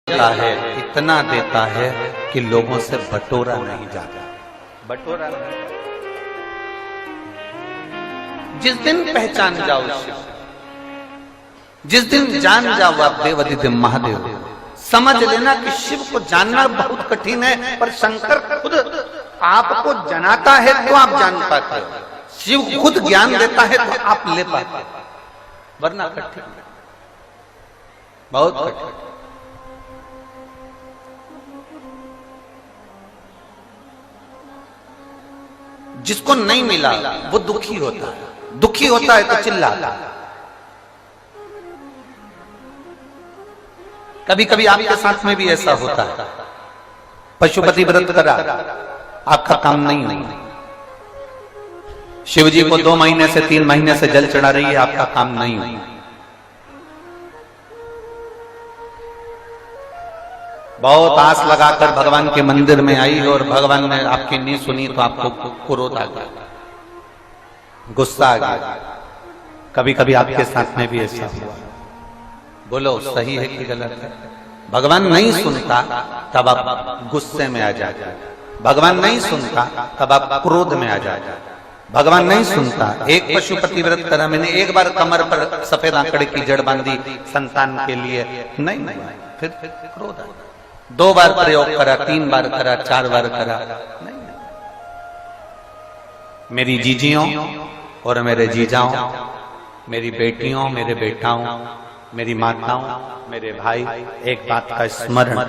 देता है, इतना देता है कि लोगों से बटोरा नहीं जाता। बटोरा नहीं। जिस दिन पहचान जाओ शिव, जिस दिन जान जाओ आप देवाधिदेव महादेव, समझ लेना कि शिव को जानना बहुत कठिन है, पर शंकर खुद आपको जनाता है तो आप जान पाते हो। शिव खुद ज्ञान देता है तो आप ले पाते हो, वरना कठिन, बहुत कठिन। जिसको नहीं मिला वो दुखी होता है, दुखी होता है तो चिल्लाता है। कभी कभी आपके साथ में भी ऐसा होता है, पशुपति व्रत करा, आपका काम नहीं हुआ, शिव जी को 2 महीने से 3 महीने से जल चढ़ा रही है, आपका काम नहीं हुआ। बहुत आस लगाकर भगवान के मंदिर में आई और भगवान ने आपकी नहीं सुनी तो आपको क्रोध आ गया, गुस्सा आ गया। कभी कभी आपके साथ में भी ऐसा हुआ। बोलो सही है कि गलत है? भगवान नहीं सुनता तब आप गुस्से में आ जाते, भगवान नहीं सुनता तब आप क्रोध में आ जाते, भगवान नहीं सुनता। एक पशुपति व्रत करा मैंने, एक बार कमर पर सफेद आंकड़े की जड़ बांधी संतान के लिए, नहीं, फिर क्रोध आ। 2 बार प्रयोग करा, 3 बार करा, 4 बार करा, नहीं। मेरी जीजियों और मेरे जीजाओं, मेरी बेटियों, मेरे बेटाओं, मेरी माताओं, मेरे भाई, एक बात का स्मरण,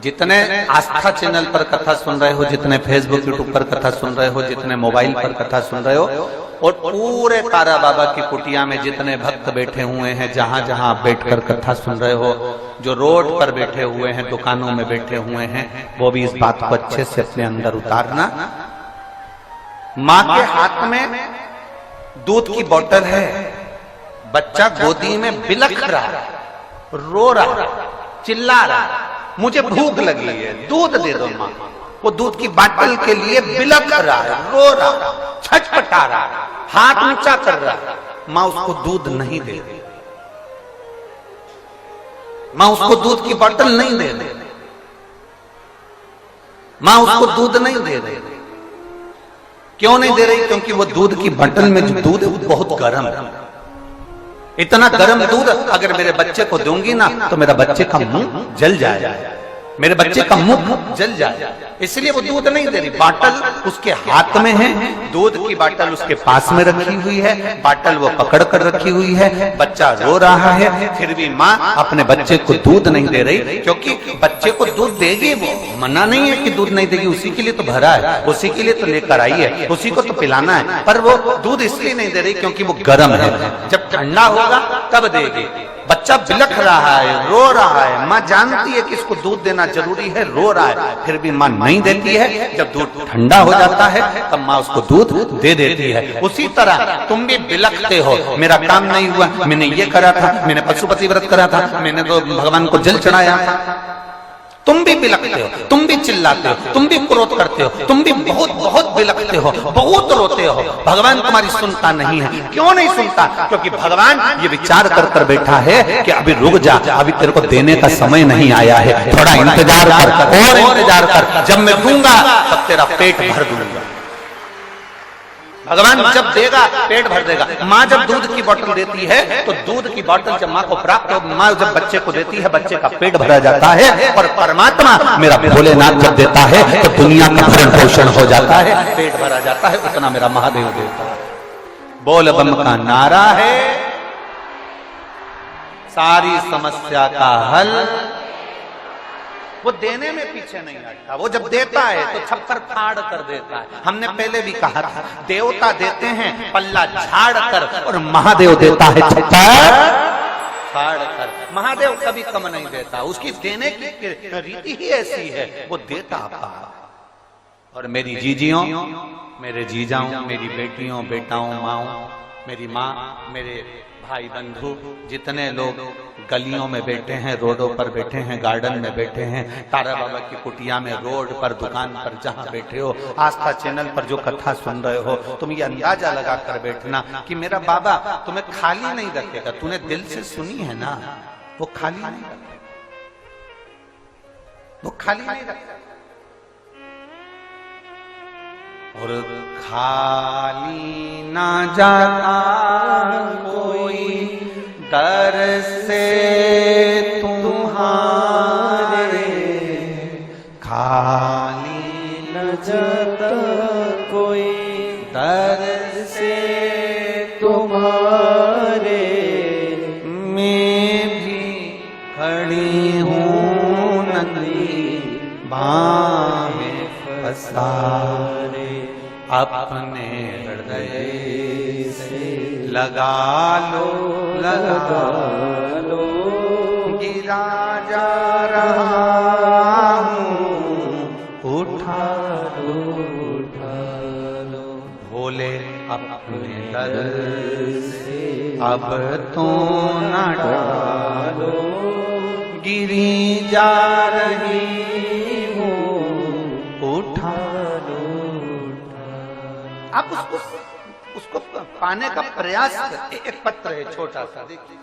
जितने आस्था चैनल पर कथा सुन रहे हो, जितने फेसबुक यूट्यूब पर कथा सुन रहे हो, जितने मोबाइल पर कथा सुन रहे हो, और पूरे तारा बाबा की कुटिया में जितने भक्त बैठे हुए हैं, जहां जहां आप बैठकर कथा सुन रहे हो, जो रोड पर बैठे हुए हैं, दुकानों में बैठे हुए हैं, वो भी इस बात को अच्छे से अपने अंदर उतारना। माँ के हाथ में दूध की बोतल है, बच्चा गोदी में बिलख रहा, रो रहा, चिल्ला रहा, मुझे भूख लगी है, दूध दे दो माँ। वो दूध की बोतल के लिए बिलख रहा है, रो रहा, छटपटा रहा, हाथ ऊंचा कर रहा, माँ उसको दूध नहीं दे रही, माँ उसको दूध की बोतल नहीं दे रही, माँ उसको दूध नहीं दे रही। क्यों नहीं दे रही? क्योंकि वो दूध की बोतल में जो दूध है वो बहुत गर्म है। इतना गर्म दूध अगर मेरे बच्चे को दूंगी ना तो मेरा बच्चे का मुंह जल जाएगा, मेरे बच्चे का मुंह जल जाएगा, इसलिए वो दूध नहीं दे रही। बाटल उसके हाथ में है, दूध की बाटल उसके पास में रखी हुई है, बाटल वो पकड़ कर रखी हुई है, बच्चा रो रहा है, फिर भी माँ अपने बच्चे को दूध नहीं दे रही, क्योंकि बच्चे को दूध देगी, वो मना नहीं है कि दूध नहीं देगी, उसी के लिए तो भरा है, उसी के लिए तो लेकर आई है, उसी को तो पिलाना है, पर वो दूध इसलिए नहीं दे रही क्योंकि वो गर्म है, जब ठंडा होगा तब देगी। बच्चा बिलख रहा है, रो रहा है, माँ जानती है कि इसको दूध देना जरूरी है, रो रहा है, फिर भी माँ नहीं देती है। जब दूध ठंडा हो जाता है तब माँ उसको दूध दे देती है। उसी तरह तुम भी बिलखते हो, मेरा काम नहीं हुआ, मैंने ये करा था, मैंने पशुपति व्रत करा था, मैंने तो भगवान को जल चढ़ाया था। तुम भी बिलखते हो, तुम भी चिल्लाते हो, तुम भी क्रोध करते हो, तुम भी बहुत बहुत बिलखते हो, बहुत रोते हो। भगवान तुम्हारी सुनता नहीं है। क्यों नहीं सुनता? क्योंकि भगवान ये विचार कर कर बैठा है कि अभी रुक जा, अभी तेरे को देने का समय नहीं आया है, थोड़ा इंतजार कर, और इंतजार कर, जब मैं दूंगा तब तेरा पेट भर दूंगा। भगवान जब देगा पेट भर देगा। माँ जब दूध की बोतल देती है तो दूध की बोतल जब माँ को प्राप्त हो, माँ जब बच्चे को देती है, बच्चे का पेट भरा जाता है, और परमात्मा मेरा भोलेनाथ जब देता है तो दुनिया का भरण पोषण हो जाता है, पेट भरा जाता है, उतना मेरा महादेव देता है। बोल बम का नारा है सारी समस्या का हल। वो देने में पीछे नहीं हटता, वो जब देता है तो छप्पर फाड़ कर देता है। हमने पहले भी कहा था, देवता देते हैं पल्ला झाड़ कर, और महादेव देता है छप्पर फाड़ कर। महादेव कभी कम नहीं देता, उसकी देने की रीति ही ऐसी है, वो देता आपका। और मेरी जीजियों, मेरे जीजाओं, मेरी बेटियों, बेटाओं, माओ, मेरी माँ, मेरे भाई बंधु, जितने लोग गलियों में बैठे हैं, रोडों पर बैठे हैं, गार्डन में बैठे हैं, तारा बाबा की कुटिया में, रोड पर, दुकान पर, जहां बैठे हो, आस्था चैनल पर जो कथा सुन रहे हो, तुम ये अंदाजा लगा कर बैठना कि मेरा बाबा तुम्हें खाली नहीं रखेगा। तूने दिल से सुनी है ना, वो खाली नहीं रखेगा। वो खाली नहीं रखता। और खाली ना जाता कोई दर से तुम्हारे, खाली न जाता कोई दर से तुम्हारे, मैं भी खड़ी हूँ नंदी बाहें पसारे, अपने हृदय से लगा लो, लगा लो, गिरा जा रहा हूँ, उठा लो, उठा लो, भोले अपने दर से अब तो न डालो, गिरी जा रही हूँ, उठा लो, उठा लो। आप उसको पाने का प्रयास करें। एक पत्र है छोटा सा, देखिए।